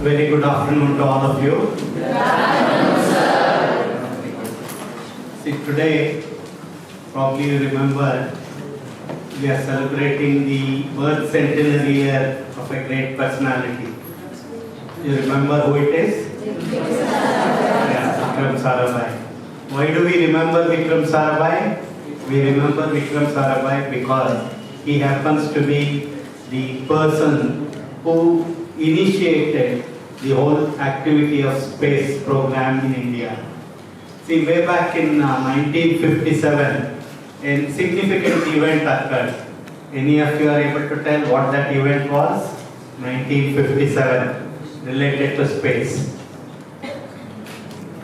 Very good afternoon to all of you. Good afternoon, sir. See, today, probably you remember, we are celebrating the birth centenary year of a great personality. You remember who it is? Yes, Vikram Sarabhai. Why do we remember Vikram Sarabhai? We remember Vikram Sarabhai because he happens to be the person who initiated the whole activity of space program in India. See, way back in 1957, a significant event occurred. Any of you are able to tell what that event was? 1957, related to space.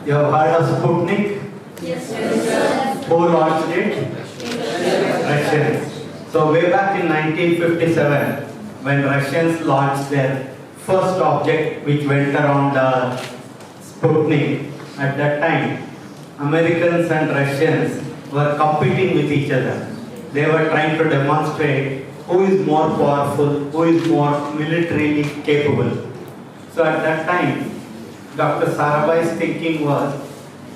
You have heard of Sputnik? Yes, sir. Who launched it? Russians. So way back in 1957, when Russians launched their first object which went around Sputnik, at that time, Americans and Russians were competing with each other. They were trying to demonstrate who is more powerful, who is more militarily capable. So at that time, Dr. Sarabhai's thinking was,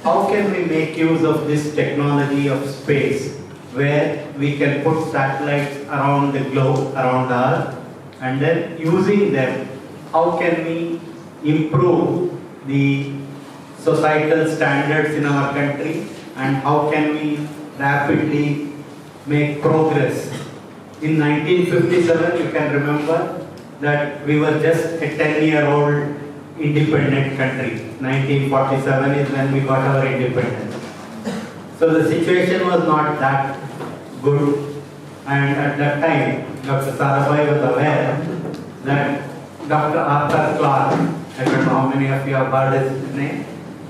how can we make use of this technology of space where we can put satellites around the globe, around Earth, and then using them, how can we improve the societal standards in our country, and how can we rapidly make progress. In 1957, you can remember that we were just a 10-year-old independent country. 1947 is when we got our independence. So the situation was not that good, and at that time, Dr. Sarabhai was aware that Dr. Arthur Clarke, I don't know how many of you have heard his name,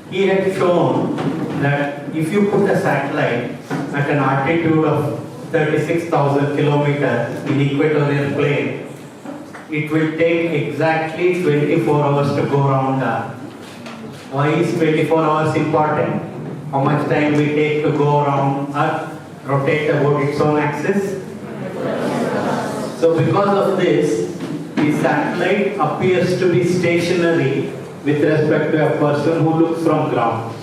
he had shown that if you put a satellite at an altitude of 36,000 kilometers in equatorial plane, it will take exactly 24 hours to go around Earth. Why is 24 hours important? How much time we take to go around Earth, rotate about its own axis? So because of this, the satellite appears to be stationary with respect to a person who looks from ground.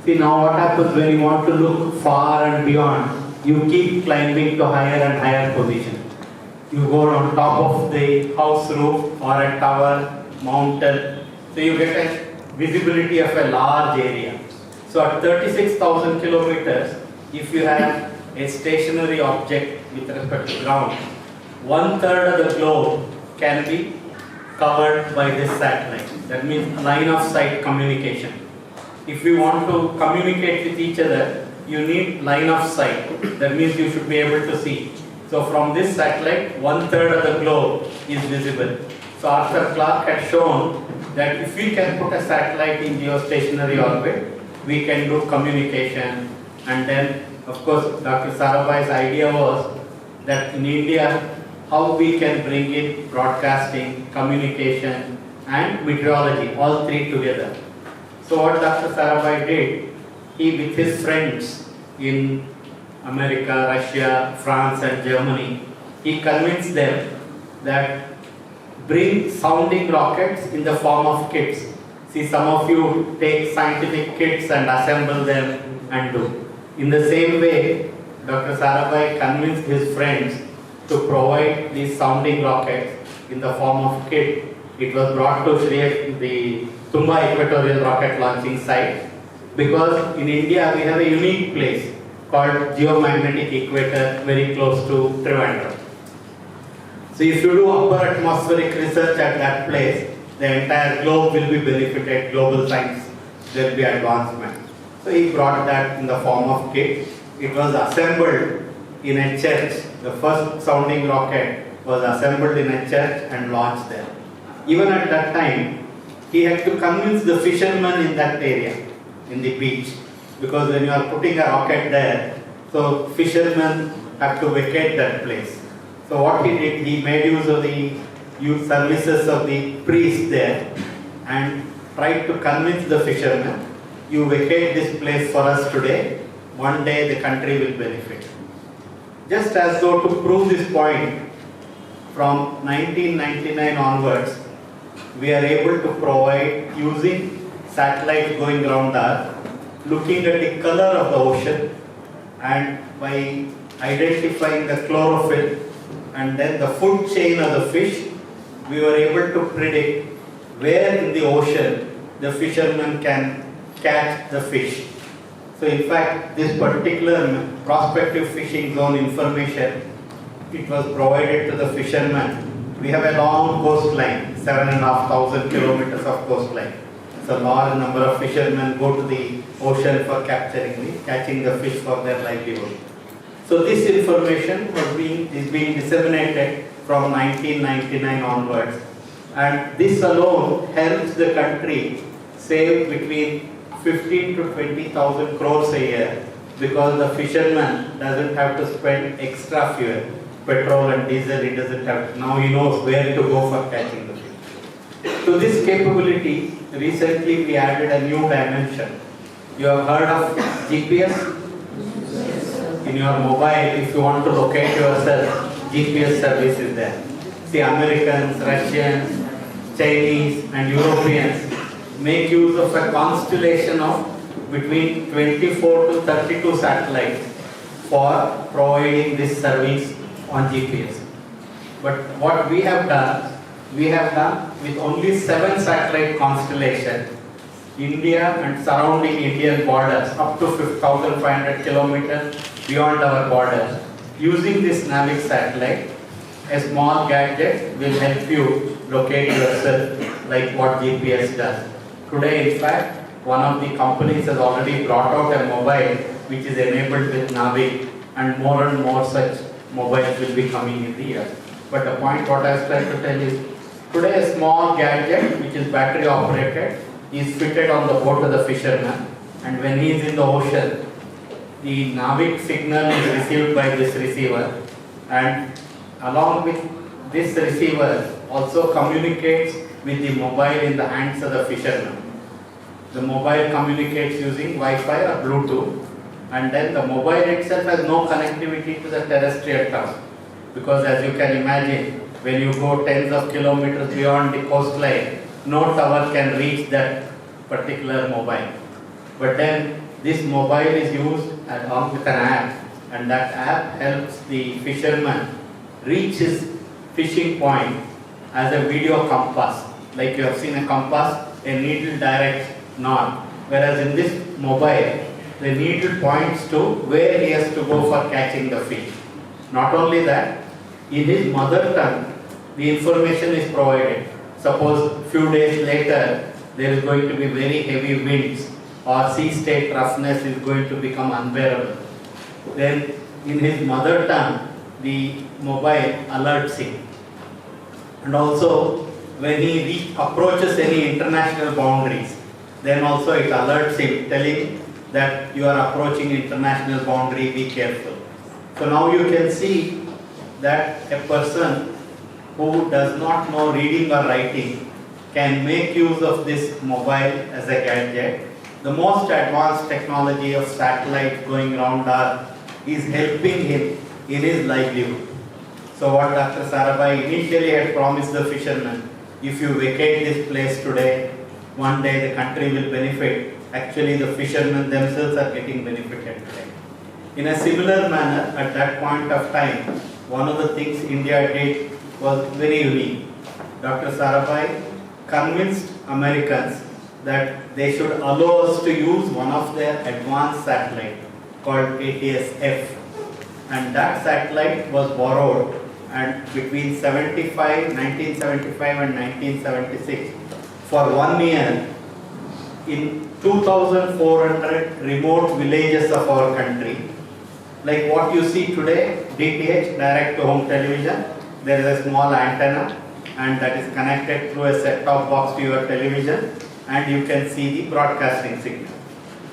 See, now what happens when you want to look far and beyond? You keep climbing to higher and higher position. You go on top of the house roof or a tower, mountain, so you get a visibility of a large area. So at 36,000 kilometers, if you have a stationary object with respect to ground, 1/3 of the globe can be covered by this satellite. That means line of sight communication. If you want to communicate with each other, you need line of sight. That means you should be able to see. So from this satellite, 1/3 of the globe is visible. So Arthur Clarke had shown that if we can put a satellite in geostationary orbit, we can do communication. And then, of course, Dr. Sarabhai's idea was that in India, how we can bring in broadcasting, communication, and meteorology, all three together. So what Dr. Sarabhai did, he with his friends in America, Russia, France, and Germany, he convinced them that bring sounding rockets in the form of kits. See, some of you take scientific kits and assemble them and do. In the same way, Dr. Sarabhai convinced his friends to provide these sounding rockets in the form of kit. It was brought to the Tumba Equatorial Rocket Launching Site because in India we have a unique place called geomagnetic equator very close to Trivandrum. So if you do upper atmospheric research at that place, the entire globe will be benefited, global science, there will be advancement. So he brought that in the form of kit. It was assembled in a church. The first sounding rocket was assembled in a church and launched there. Even at that time, he had to convince the fishermen in that area, in the beach, because when you are putting a rocket there, so fishermen have to vacate that place. So what he did, he made use of the services of the priest there and tried to convince the fishermen, you vacate this place for us today, one day the country will benefit. Just as though to prove this point, from 1999 onwards, we are able to provide using satellites going around the Earth, looking at the color of the ocean, and by identifying the chlorophyll and then the food chain of the fish, we were able to predict where in the ocean the fishermen can catch the fish. So in fact, this particular prospective fishing zone information, it was provided to the fishermen. We have a long coastline, 7,500 kilometers of coastline. So a large number of fishermen go to the ocean for catching the fish for their livelihood. So this information is being disseminated from 1999 onwards, and this alone helps the country save between 15 to 20,000 crores a year, because the fisherman doesn't have to spend extra fuel, petrol and diesel. He doesn't have. Now he knows where to go for catching the fish. To this capability, recently we added a new dimension. You have heard of GPS? In your mobile, if you want to locate yourself, GPS service is there. See, Americans, Russians, Chinese and Europeans make use of a constellation of between 24 to 32 satellites for providing this service on GPS. But what we have done with only 7 satellite constellations, India and surrounding Indian borders up to 5,500 kilometers beyond our borders. Using this NAVIC satellite, a small gadget will help you locate yourself like what GPS does. Today, in fact, one of the companies has already brought out a mobile which is enabled with NAVIC, and more such mobiles will be coming in the year. But the point what I was trying to tell is, today a small gadget which is battery operated is fitted on the boat of the fisherman, and when he is in the ocean, the NAVIC signal is received by this receiver, and along with this receiver also communicates with the mobile in the hands of the fisherman. The mobile communicates using Wi-Fi or Bluetooth, and then the mobile itself has no connectivity to the terrestrial tower, because as you can imagine, when you go tens of kilometers beyond the coastline, no tower can reach that particular mobile. But then this mobile is used along with an app, and that app helps the fisherman reach his fishing point as a video compass. Like you have seen a compass, a needle directs north, whereas in this mobile, the needle points to where he has to go for catching the fish. Not only that, in his mother tongue, the information is provided. Suppose few days later, there is going to be very heavy winds, or sea state roughness is going to become unbearable. Then in his mother tongue, the mobile alerts him. And also, when he approaches any international boundaries, then also it alerts him, telling that you are approaching international boundary, be careful. So now you can see that a person who does not know reading or writing can make use of this mobile as a gadget. The most advanced technology of satellites going around Earth is helping him in his livelihood. So what Dr. Sarabhai initially had promised the fishermen, if you vacate this place today, one day the country will benefit. Actually, the fishermen themselves are getting benefited today. In a similar manner, at that point of time, one of the things India did was very unique. Dr. Sarabhai convinced Americans that they should allow us to use one of their advanced satellites called ATS-F. And that satellite was borrowed, and between 1975 and 1976, for 1 year, in 2,400 remote villages of our country, like what you see today, DTH, direct to home television, there is a small antenna, and that is connected through a set-top box to your television, and you can see the broadcasting signal.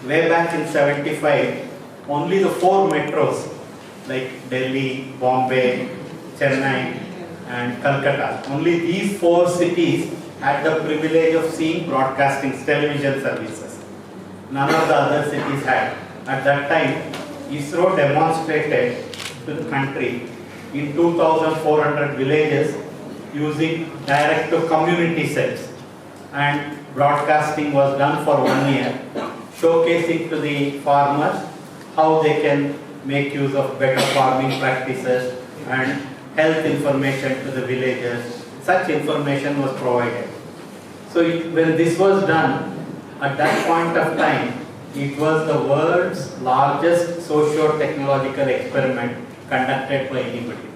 Way back in 75, only the 4 metros like Delhi, Bombay, Chennai and Calcutta, only these 4 cities had the privilege of seeing broadcasting television services. None of the other cities had. At that time, ISRO demonstrated to the country in 2,400 villages using direct to community cells. and broadcasting was done for 1 year, showcasing to the farmers how they can make use of better farming practices and health information to the villagers. Such information was provided. So when this was done, at that point of time, it was the world's largest socio-technological experiment conducted by anybody.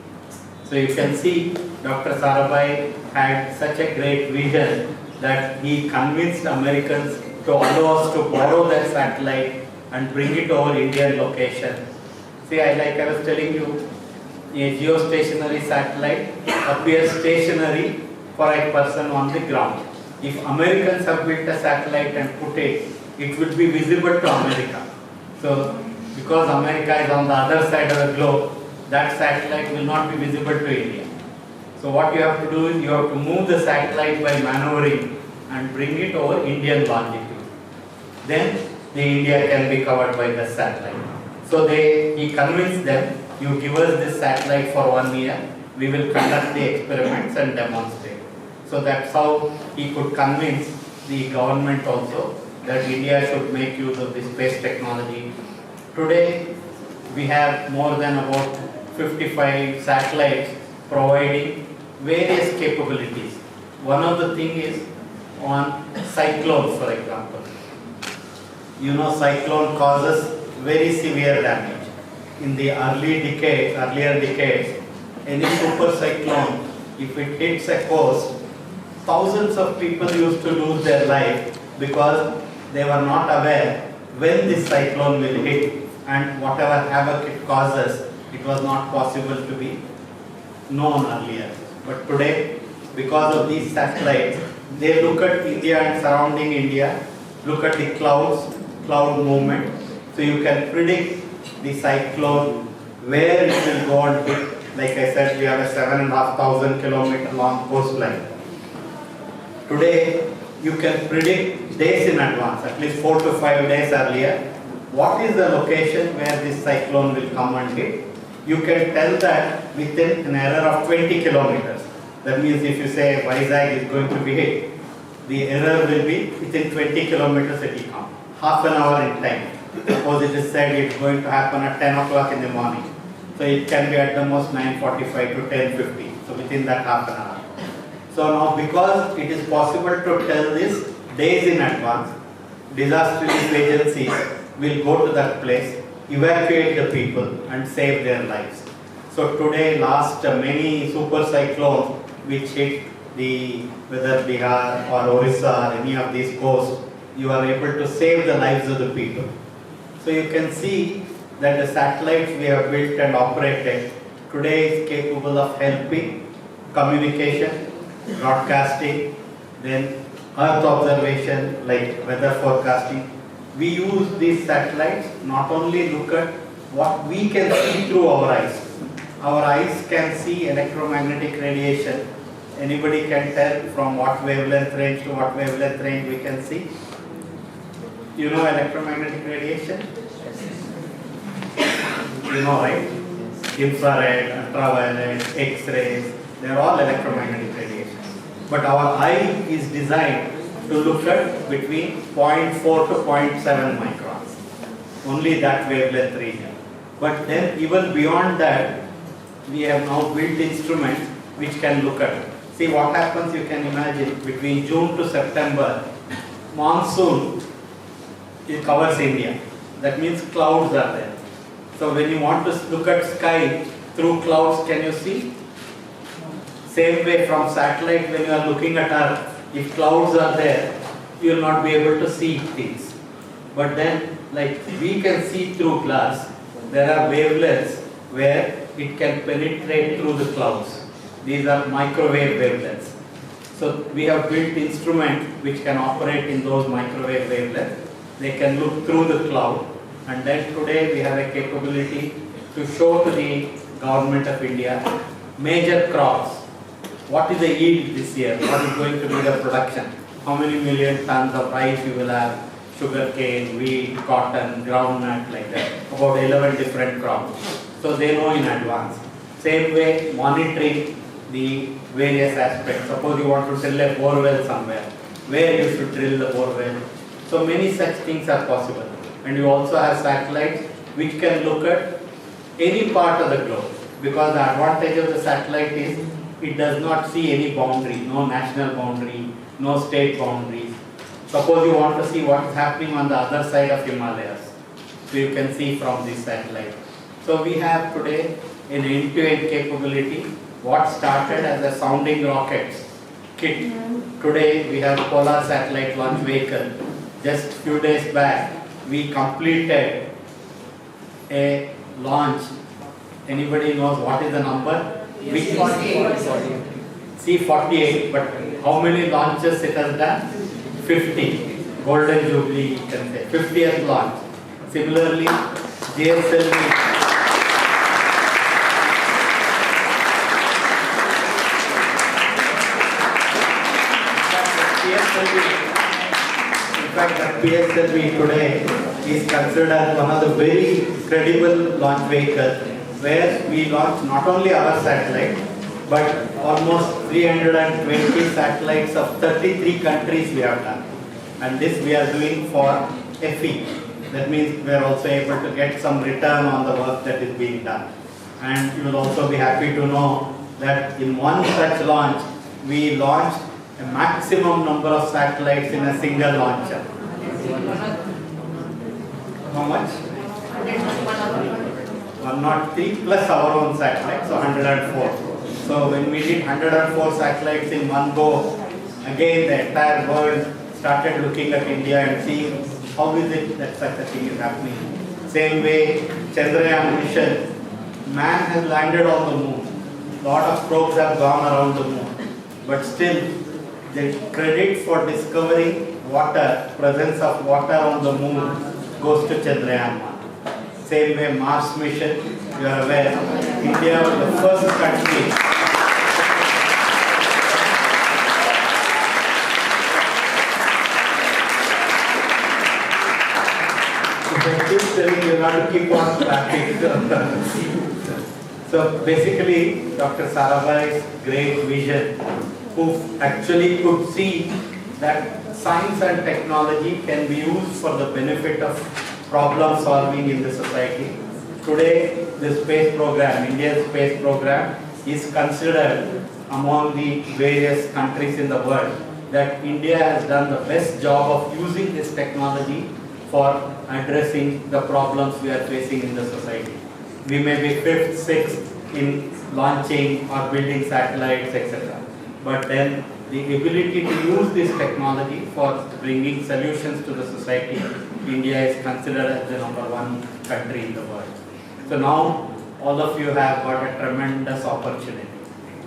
So you can see Dr. Sarabhai had such a great vision that he convinced Americans to allow us to borrow their satellite and bring it over Indian location. See, like I was telling you, a geostationary satellite appears stationary for a person on the ground. If Americans have built a satellite and put it, it will be visible to America. So, because America is on the other side of the globe, that satellite will not be visible to India. So what you have to do is you have to move the satellite by maneuvering and bring it over Indian longitude. Then the India can be covered by the satellite. So he convinced them, you give us this satellite for 1 year, we will conduct the experiments and demonstrate. So that's how he could convince the government also that India should make use of this space technology. Today we have more than about 55 satellites providing various capabilities. One of the thing is on cyclones, for example. You know, cyclone causes very severe damage. In the earlier decades, any super cyclone, if it hits a coast, thousands of people used to lose their life because they were not aware when this cyclone will hit, and whatever havoc it causes, it was not possible to be known earlier. But today, because of these satellites, they look at India and surrounding India, look at the cloud movement, so you can predict the cyclone, where it will go and hit. Like I said, we have a 7,500 kilometer long coastline. Today, you can predict days in advance, at least 4 to 5 days earlier, what is the location where this cyclone will come and hit. You can tell that within an error of 20 kilometers. That means if you say Vizag is going to be hit, the error will be within 20 kilometers it will come. Half an hour in time. Suppose it is said it's going to happen at 10 o'clock in the morning. So it can be at the most 9:45 to 10:50. So within that half an hour. So now because it is possible to tell this days in advance, disaster relief agencies will go to that place, evacuate the people and save their lives. So today, last many super cyclones which hit whether Bihar or Orissa or any of these coasts, you are able to save the lives of the people. So you can see that the satellites we have built and operated today is capable of helping communication, broadcasting, then earth observation like weather forecasting. We use these satellites not only look at what we can see through our eyes. Our eyes can see electromagnetic radiation. Anybody can tell from what wavelength range to what wavelength range we can see. You know electromagnetic radiation? You know, right? Infrared, ultraviolet, X-rays, they are all electromagnetic radiation. But our eye is designed to look at between 0.4 to 0.7 microns. Only that wavelength region. But then even beyond that, we have now built instruments which can look at it. See what happens, you can imagine, between June to September, monsoon, it covers India. That means clouds are there. So when you want to look at sky through clouds, can you see? Same way from satellite, when you are looking at Earth, if clouds are there, you will not be able to see things. But then, like we can see through glass, there are wavelengths where it can penetrate through the clouds. These are microwave wavelengths. So we have built instruments which can operate in those microwave wavelengths. They can look through the cloud, and then today we have a capability to show to the government of India major crops. What is the yield this year? What is going to be the production? How many million tons of rice you will have? Sugarcane, wheat, cotton, groundnut, like that. About 11 different crops. So they know in advance. Same way, monitoring the various aspects. Suppose you want to drill a borewell somewhere. where you should drill the borewell. So many such things are possible. And you also have satellites which can look at any part of the globe, because the advantage of the satellite is it does not see any boundary, no national boundary, no state boundaries. Suppose you want to see what is happening on the other side of Himalayas, so you can see from this satellite. So we have today an end-to-end capability. What started as a sounding rockets kit, today we have Polar Satellite Launch Vehicle. Just few days back, we completed a launch. Anybody knows what is the number? C-48, but how many launches it has done? 50. Golden Jubilee, you can say. 50th launch. Similarly, GSLV. In fact, the PSLV today is considered one of the very credible launch vehicles, where we launch not only our satellite, but almost 320 satellites of 33 countries we have done. And this we are doing for FE. That means we are also able to get some return on the work that is being done. And you will also be happy to know that in one such launch, we launched a maximum number of satellites in a single launcher. How much? 103 plus our own satellites, so 104. So when we did 104 satellites in one go, again the entire world started looking at India and seeing how is it that such a thing is happening. Same way, Chandrayaan mission, man has landed on the moon. Lot of probes have gone around the moon, but still the credit for discovering water, presence of water on the moon, goes to Chandrayaan 1. Same way, Mars mission, you are aware, India was the first country. I keep telling you not to keep on tracking. So basically, Dr. Sarabhai's great vision, who actually could see that science and technology can be used for the benefit of problem solving in the society. Today, the space program, India's space program, is considered among the various countries in the world that India has done the best job of using this technology for addressing the problems we are facing in the society. We may be 5th, 6th in launching or building satellites, etc. But then the ability to use this technology for bringing solutions to the society, India is considered as the #1 country in the world. So now all of you have got a tremendous opportunity.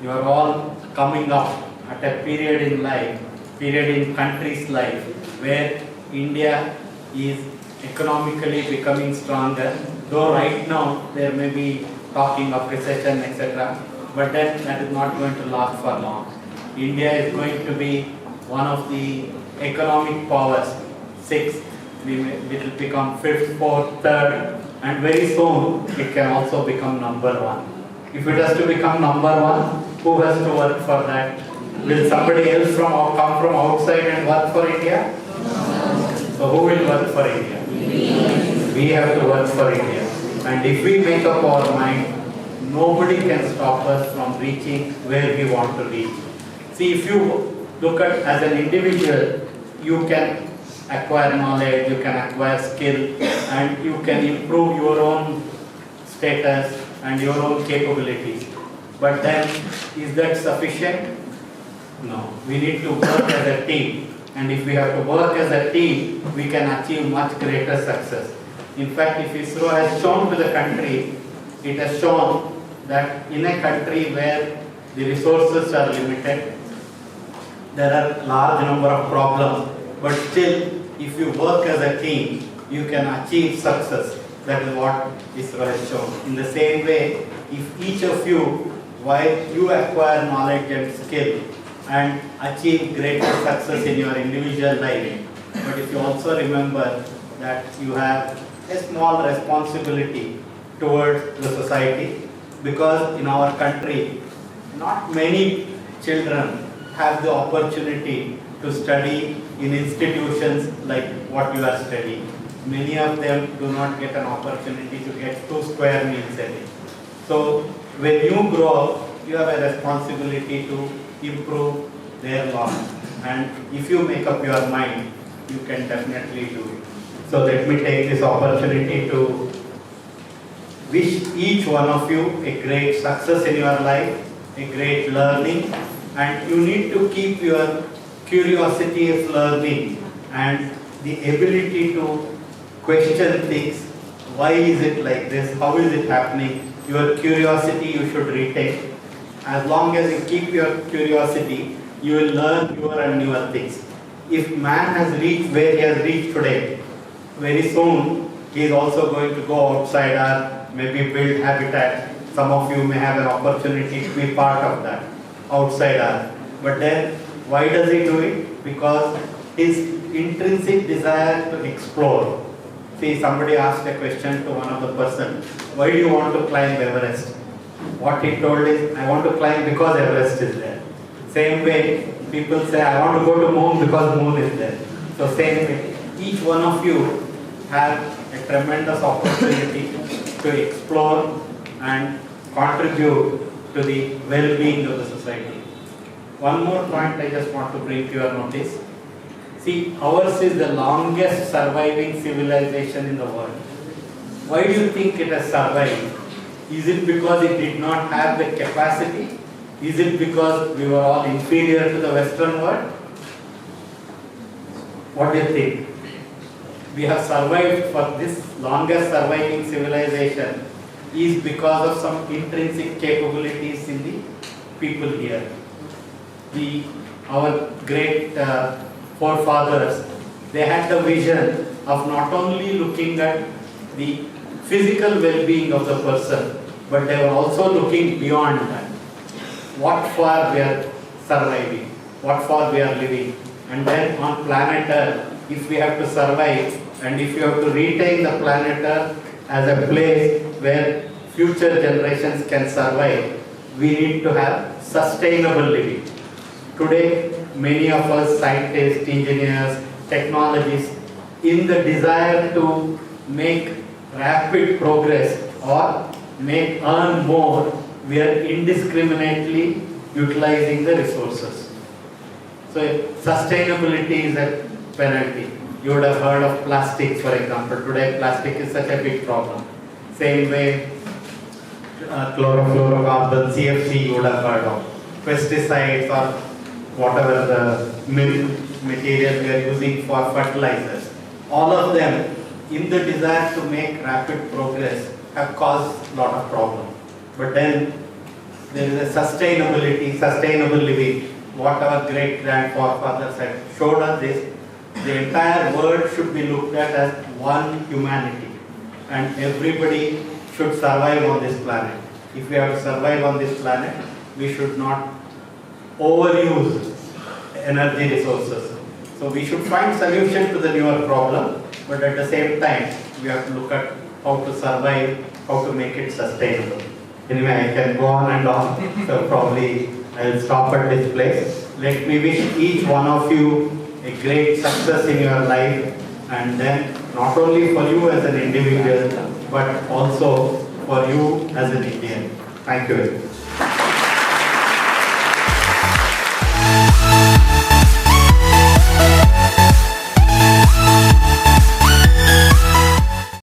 You are all coming up at a period in life, period in country's life, where India is economically becoming stronger, though right now there may be talking of recession, etc. But then that is not going to last for long. India is going to be one of the economic powers, 6th, it will become 5th, 4th, 3rd, and very soon it can also become #1. If it has to become #1, who has to work for that? Will somebody else come from outside and work for India? So who will work for India? We have to work for India. And if we make up our mind, nobody can stop us from reaching where we want to reach. See, if you look at as an individual, you can acquire knowledge, you can acquire skill, and you can improve your own status and your own capabilities. But then, is that sufficient? No. We need to work as a team. And if we have to work as a team, we can achieve much greater success. In fact, if ISRO has shown to the country, it has shown that in a country where the resources are limited, there are large number of problems, but still, if you work as a team, you can achieve success. That is what ISRO has shown. In the same way, if each of you, while you acquire knowledge and skill and achieve greater success in your individual life, but if you also remember that you have a small responsibility towards the society, because in our country, not many children have the opportunity to study in institutions like what you are studying. Many of them do not get an opportunity to get 2 square meals a day. So when you grow up, you have a responsibility to improve their lot. And if you make up your mind, you can definitely do it. So let me take this opportunity to wish each one of you a great success in your life, a great learning, and you need to keep your curiosity of learning and the ability to question things. Why is it like this? How is it happening? Your curiosity you should retain. As long as you keep your curiosity, you will learn newer and newer things. If man has reached where he has reached today, very soon he is also going to go outside or maybe build habitat. Some of you may have an opportunity to be part of that, outsider. But then, why does he do it? Because his intrinsic desire to explore. See, somebody asked a question to one of the person, why do you want to climb Everest? What he told is, I want to climb because Everest is there. Same way, people say, I want to go to moon because moon is there. So same way, each one of you have a tremendous opportunity to explore and contribute to the well-being of the society. One more point I just want to bring to your notice. See, ours is the longest surviving civilization in the world. Why do you think it has survived? Is it because it did not have the capacity? Is it because we were all inferior to the Western world? What do you think? We have survived for this longest surviving civilization is because of some intrinsic capabilities in the people here. Our great forefathers, they had the vision of not only looking at the physical well-being of the person, but they were also looking beyond that. What for we are surviving, what for we are living. And then on planet Earth, if we have to survive and if you have to retain the planet Earth as a place where future generations can survive, we need to have sustainable living. Today, many of us scientists, engineers, technologists, in the desire to make rapid progress or earn more, we are indiscriminately utilizing the resources. So sustainability is a penalty. You would have heard of plastics, for example. Today plastic is such a big problem. Same way, chlorofluorocarbon, CFC you would have heard of. Pesticides or whatever the materials we are using for fertilizers. All of them, in the desire to make rapid progress, have caused a lot of problems. But then there is a sustainability, sustainable living. What our great grandfathers had showed us this. The entire world should be looked at as one humanity, and everybody should survive on this planet. If we have to survive on this planet, we should not overuse energy resources. So we should find solutions to the newer problem, but at the same time, we have to look at how to survive, how to make it sustainable. Anyway, I can go on and on, so probably I will stop at this place. Let me wish each one of you a great success in your life, and then not only for you as an individual, but also for you as an Indian. Thank you very much.